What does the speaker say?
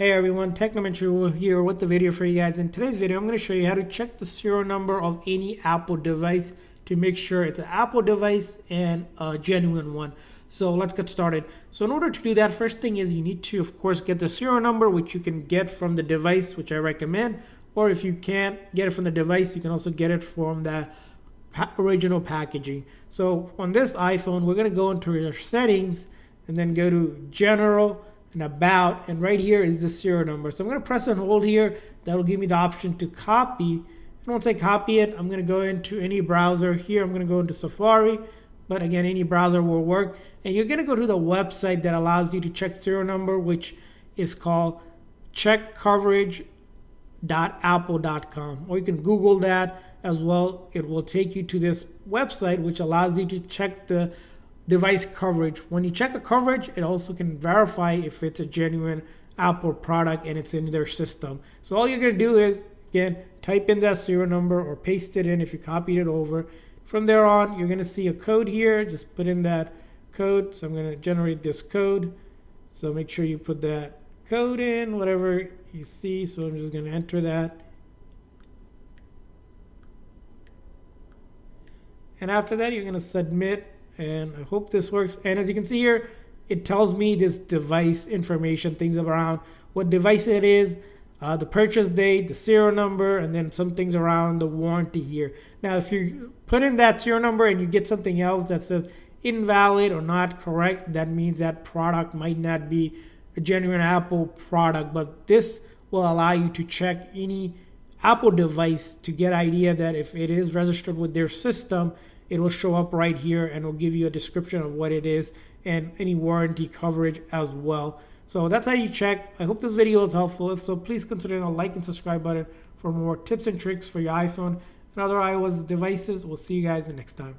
Hey everyone, Technomentary here with the video for you guys. In today's video, I'm going to show you how to check the serial number of any Apple device to make sure it's an Apple device and a genuine one. So let's get started. So in order to do that, first thing is you need to, of course, get the serial number, which you can get from the device, which I recommend. Or if you can't get it from the device, you can also get it from the original packaging. So on this iPhone, we're going to go into your settings and then go to General and About, and right here is the serial number. So I'm going to press and hold here. That'll give me the option to copy. And once I copy it, I'm going to go into any browser. Here I'm going to go into Safari, but again, any browser will work. And you're going to go to the website that allows you to check serial number, which is called checkcoverage.apple.com, or you can Google that as well. It will take you to this website which allows you to check the device coverage. When you check a coverage, it also can verify if it's a genuine Apple product and it's in their system. So all you're going to do is, again, type in that serial number or paste it in if you copied it over. From there on, you're going to see a code here. Just put in that code. So I'm going to generate this code. So make sure you put that code in, whatever you see. So I'm just going to enter that. And after that, you're going to submit. And I hope this works. And as you can see here, it tells me this device information, things around what device it is, the purchase date, the serial number, and then some things around the warranty here. Now, if you put in that serial number and you get something else that says invalid or not correct, that means that product might not be a genuine Apple product. But this will allow you to check any Apple device to get idea that if it is registered with their system, it will show up right here and will give you a description of what it is and any warranty coverage as well. So that's how you check. I hope this video was helpful. If so, please consider the like and subscribe button for more tips and tricks for your iPhone and other iOS devices. We'll see you guys next time.